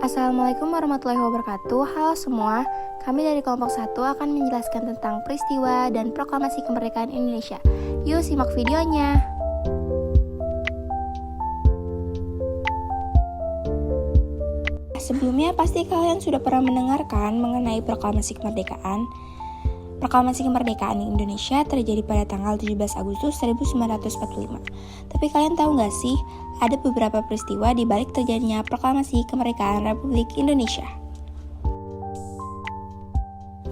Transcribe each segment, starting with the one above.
Assalamualaikum warahmatullahi wabarakatuh. Halo semua, kami dari kelompok 1 akan menjelaskan tentang peristiwa dan proklamasi kemerdekaan Indonesia. Yuk simak videonya. Sebelumnya pasti kalian sudah pernah mendengarkan mengenai proklamasi kemerdekaan. Proklamasi kemerdekaan Indonesia terjadi pada tanggal 17 Agustus 1945. Tapi kalian tahu nggak sih, ada beberapa peristiwa di balik terjadinya proklamasi kemerdekaan Republik Indonesia.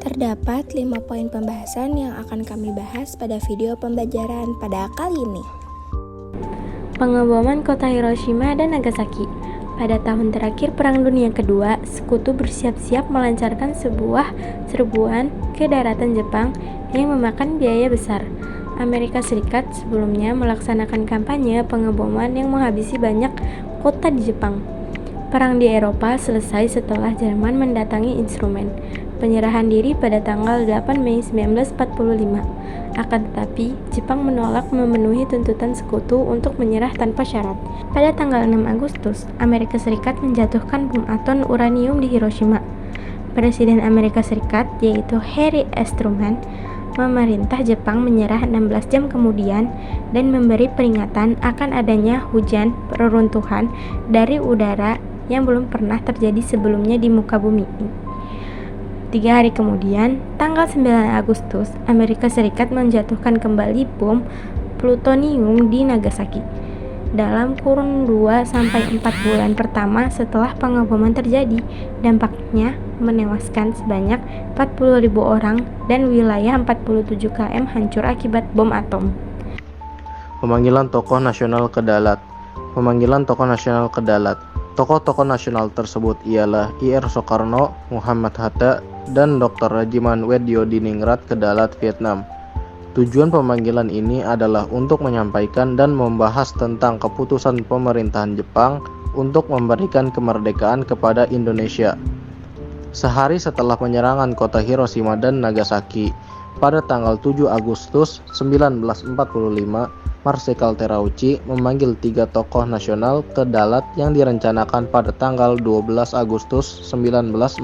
Terdapat 5 poin pembahasan yang akan kami bahas pada video pembelajaran pada kali ini. Pengeboman kota Hiroshima dan Nagasaki. Pada tahun terakhir Perang Dunia Kedua, Sekutu bersiap-siap melancarkan sebuah serbuan ke daratan Jepang yang memakan biaya besar. Amerika Serikat sebelumnya melaksanakan kampanye pengeboman yang menghabisi banyak kota di Jepang. Perang di Eropa selesai setelah Jerman mendatangi instrumen penyerahan diri pada tanggal 8 Mei 1945. Akan tetapi, Jepang menolak memenuhi tuntutan Sekutu untuk menyerah tanpa syarat. Pada tanggal 6 Agustus, Amerika Serikat menjatuhkan bom atom uranium di Hiroshima. Presiden Amerika Serikat, yaitu Harry S. Truman, memerintah Jepang menyerah 16 jam kemudian dan memberi peringatan akan adanya hujan reruntuhan dari udara yang belum pernah terjadi sebelumnya di muka bumi. 3 hari kemudian, tanggal 9 Agustus, Amerika Serikat menjatuhkan kembali bom plutonium di Nagasaki. Dalam kurun 2-4 bulan pertama setelah pengeboman terjadi, dampaknya menewaskan sebanyak 40.000 orang dan wilayah 47 km hancur akibat bom atom. Pemanggilan tokoh nasional ke Dalat. Pemanggilan tokoh nasional ke Dalat. Tokoh-tokoh nasional tersebut ialah Ir Soekarno, Muhammad Hatta, dan Dr. Rajiman Weddiodiningrat ke Dalat, Vietnam. Tujuan pemanggilan ini adalah untuk menyampaikan dan membahas tentang keputusan pemerintahan Jepang untuk memberikan kemerdekaan kepada Indonesia. Sehari setelah penyerangan kota Hiroshima dan Nagasaki, pada tanggal 7 Agustus 1945, Marsikal Terauchi memanggil 3 tokoh nasional ke Dalat yang direncanakan pada tanggal 12 Agustus 1945.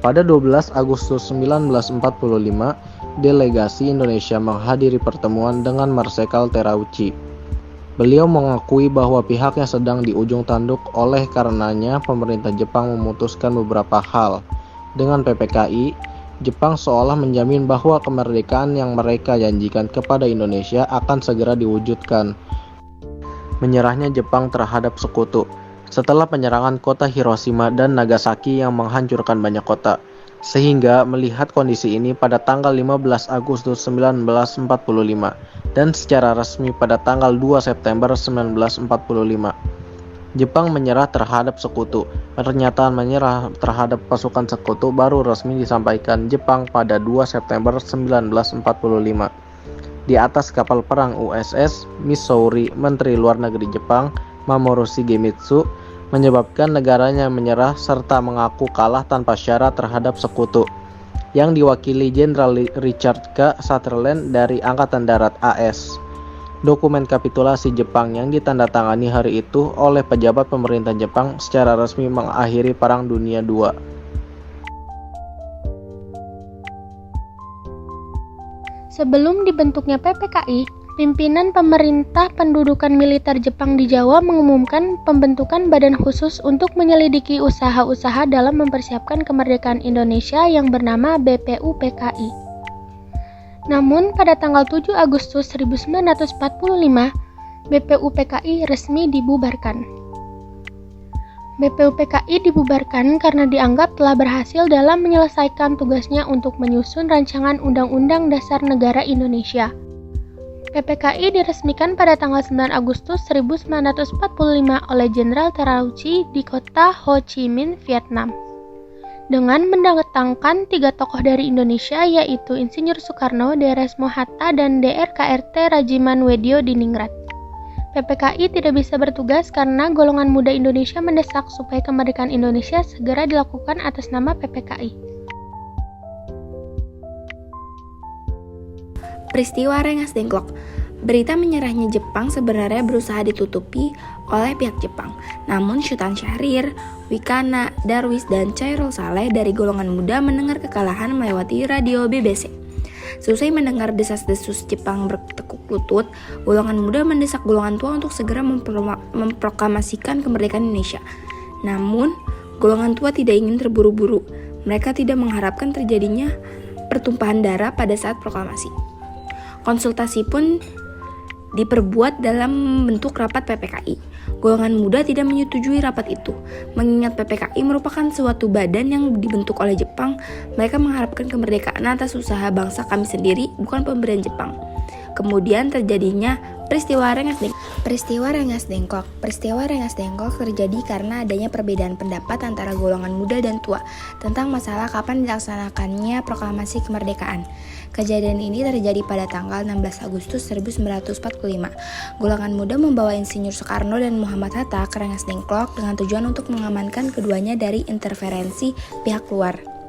Pada 12 Agustus 1945, delegasi Indonesia menghadiri pertemuan dengan Marsikal Terauchi. Beliau mengakui bahwa pihaknya sedang di ujung tanduk, oleh karenanya pemerintah Jepang memutuskan beberapa hal. Dengan PPKI, Jepang seolah menjamin bahwa kemerdekaan yang mereka janjikan kepada Indonesia akan segera diwujudkan. Menyerahnya Jepang terhadap Sekutu. Setelah penyerangan kota Hiroshima dan Nagasaki yang menghancurkan banyak kota, sehingga melihat kondisi ini pada tanggal 15 Agustus 1945 dan secara resmi pada tanggal 2 September 1945. Jepang menyerah terhadap Sekutu. Pernyataan menyerah terhadap pasukan Sekutu baru resmi disampaikan Jepang pada 2 September 1945. Di atas kapal perang USS Missouri, Menteri Luar Negeri Jepang, Mamoru Shigemitsu, menyebabkan negaranya menyerah serta mengaku kalah tanpa syarat terhadap Sekutu, yang diwakili Jenderal Richard K. Sutherland dari Angkatan Darat AS. Dokumen kapitulasi Jepang yang ditandatangani hari itu oleh pejabat pemerintah Jepang secara resmi mengakhiri Perang Dunia II. Sebelum dibentuknya PPKI, pimpinan pemerintah pendudukan militer Jepang di Jawa mengumumkan pembentukan badan khusus untuk menyelidiki usaha-usaha dalam mempersiapkan kemerdekaan Indonesia yang bernama BPUPKI. Namun, pada tanggal 7 Agustus 1945, BPUPKI resmi dibubarkan. BPUPKI dibubarkan karena dianggap telah berhasil dalam menyelesaikan tugasnya untuk menyusun rancangan Undang-Undang Dasar Negara Indonesia. PPKI diresmikan pada tanggal 9 Agustus 1945 oleh Jenderal Terauchi di kota Ho Chi Minh, Vietnam, dengan mendatangkan 3 tokoh dari Indonesia, yaitu Insinyur Soekarno, Drs. Mohatta, dan DRKRT Rajiman Weddiodiningrat. PPKI tidak bisa bertugas karena golongan muda Indonesia mendesak supaya kemerdekaan Indonesia segera dilakukan atas nama PPKI. Peristiwa Rengas Dengklok. Berita menyerahnya Jepang sebenarnya berusaha ditutupi oleh pihak Jepang. Namun Sultan Syahrir, Wikana, Darwis, dan Chairul Saleh dari golongan muda mendengar kekalahan melewati radio BBC. Selesai mendengar desas-desus Jepang bertekuk lutut, golongan muda mendesak golongan tua untuk segera memproklamasikan kemerdekaan Indonesia. Namun, golongan tua tidak ingin terburu-buru. Mereka tidak mengharapkan terjadinya pertumpahan darah pada saat proklamasi. Konsultasi pun diperbuat dalam bentuk rapat PPKI. Golongan muda tidak menyetujui rapat itu. Mengingat PPKI merupakan suatu badan yang dibentuk oleh Jepang, mereka mengharapkan kemerdekaan atas usaha bangsa kami sendiri, bukan pemberian Jepang. Kemudian terjadinya peristiwa Rengas Dengklok. Peristiwa Rengas Dengklok terjadi karena adanya perbedaan pendapat antara golongan muda dan tua tentang masalah kapan dilaksanakannya proklamasi kemerdekaan. Kejadian ini terjadi pada tanggal 16 Agustus 1945. Golongan muda membawa Insinyur Soekarno dan Muhammad Hatta ke Rengas Dengklok dengan tujuan untuk mengamankan keduanya dari interferensi pihak luar.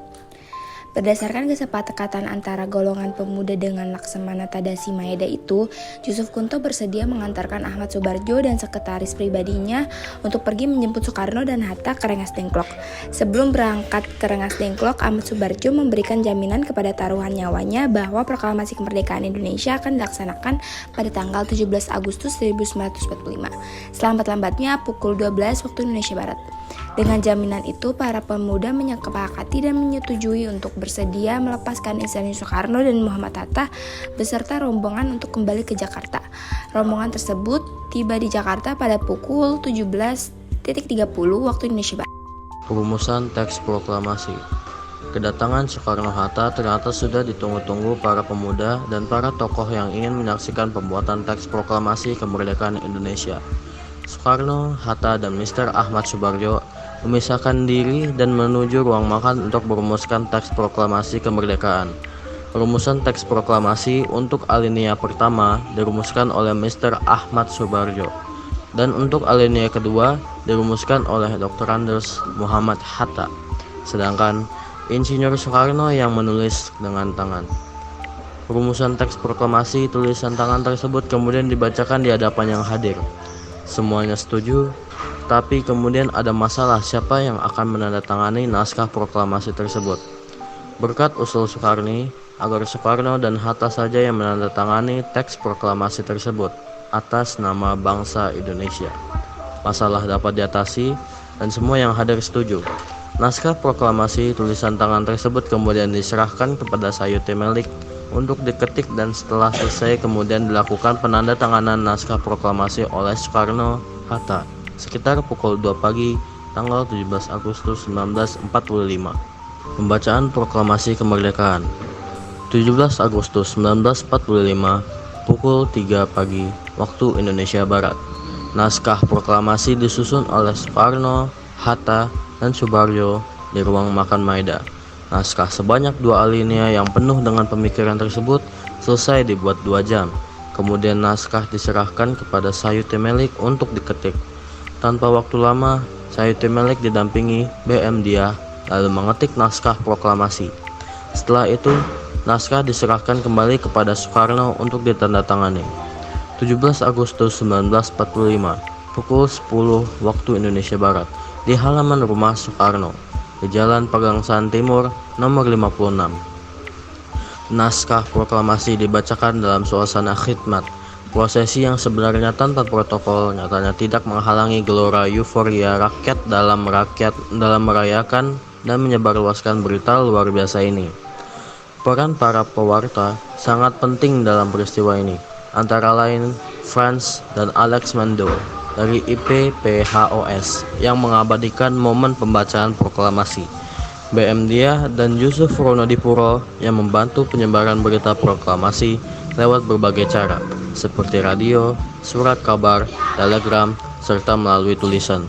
Berdasarkan kesepakatan antara golongan pemuda dengan Laksamana Tadashi Maeda itu, Yusuf Kunto bersedia mengantarkan Ahmad Soebardjo dan sekretaris pribadinya untuk pergi menjemput Soekarno dan Hatta ke Rengas Dengklok. Sebelum berangkat ke Rengas Dengklok, Ahmad Soebardjo memberikan jaminan kepada taruhan nyawanya bahwa proklamasi kemerdekaan Indonesia akan dilaksanakan pada tanggal 17 Agustus 1945, selambat-lambatnya pukul 12 waktu Indonesia Barat. Dengan jaminan itu, para pemuda menyepakati dan menyetujui untuk bersedia melepaskan Insinyur Soekarno dan Muhammad Hatta beserta rombongan untuk kembali ke Jakarta. Rombongan tersebut tiba di Jakarta pada pukul 17.30 waktu Indonesia Barat. Perumusan teks proklamasi. Kedatangan Soekarno-Hatta ternyata sudah ditunggu-tunggu para pemuda dan para tokoh yang ingin menyaksikan pembuatan teks proklamasi kemerdekaan Indonesia. Soekarno, Hatta, dan Mr. Ahmad Soebardjo memisahkan diri dan menuju ruang makan untuk merumuskan teks proklamasi kemerdekaan. Perumusan teks proklamasi untuk alinea pertama dirumuskan oleh Mr. Ahmad Soebardjo, dan untuk alinea kedua dirumuskan oleh Dr. Andes Muhammad Hatta, sedangkan Insinyur Soekarno yang menulis dengan tangan. Perumusan teks proklamasi tulisan tangan tersebut kemudian dibacakan di hadapan yang hadir. Semuanya setuju, tapi kemudian ada masalah siapa yang akan menandatangani naskah proklamasi tersebut. Berkat usul Soekarni, agar Soekarno dan Hatta saja yang menandatangani teks proklamasi tersebut atas nama bangsa Indonesia. Masalah dapat diatasi dan semua yang hadir setuju. Naskah proklamasi tulisan tangan tersebut kemudian diserahkan kepada Sayuti Melik untuk diketik, dan setelah selesai kemudian dilakukan penandatanganan naskah proklamasi oleh Soekarno-Hatta sekitar pukul 2 pagi tanggal 17 Agustus 1945. Pembacaan proklamasi kemerdekaan. 17 Agustus 1945 pukul 3 pagi waktu Indonesia Barat. Naskah proklamasi disusun oleh Soekarno, Hatta, dan Soebardjo di ruang makan Maeda. Naskah sebanyak 2 alinea yang penuh dengan pemikiran tersebut selesai dibuat 2 jam. Kemudian naskah diserahkan kepada Sayuti Melik untuk diketik. Tanpa waktu lama, Sayuti Melik didampingi BM Dia lalu mengetik naskah proklamasi. Setelah itu, naskah diserahkan kembali kepada Soekarno untuk ditandatangani. 17 Agustus 1945 pukul 10 waktu Indonesia Barat di halaman rumah Soekarno di Jalan Pegangsaan Timur nomor 56. Naskah proklamasi dibacakan dalam suasana khidmat. Prosesi yang sebenarnya tanpa protokol nyatanya tidak menghalangi gelora euforia rakyat dalam merayakan dan menyebarluaskan berita luar biasa ini. Peran para pewarta sangat penting dalam peristiwa ini, antara lain Franz dan Alex Mando dari IPPHOS yang mengabadikan momen pembacaan proklamasi, BM Dia dan Yusuf Ronodipuro yang membantu penyebaran berita proklamasi lewat berbagai cara seperti radio, surat kabar, telegram, serta melalui tulisan.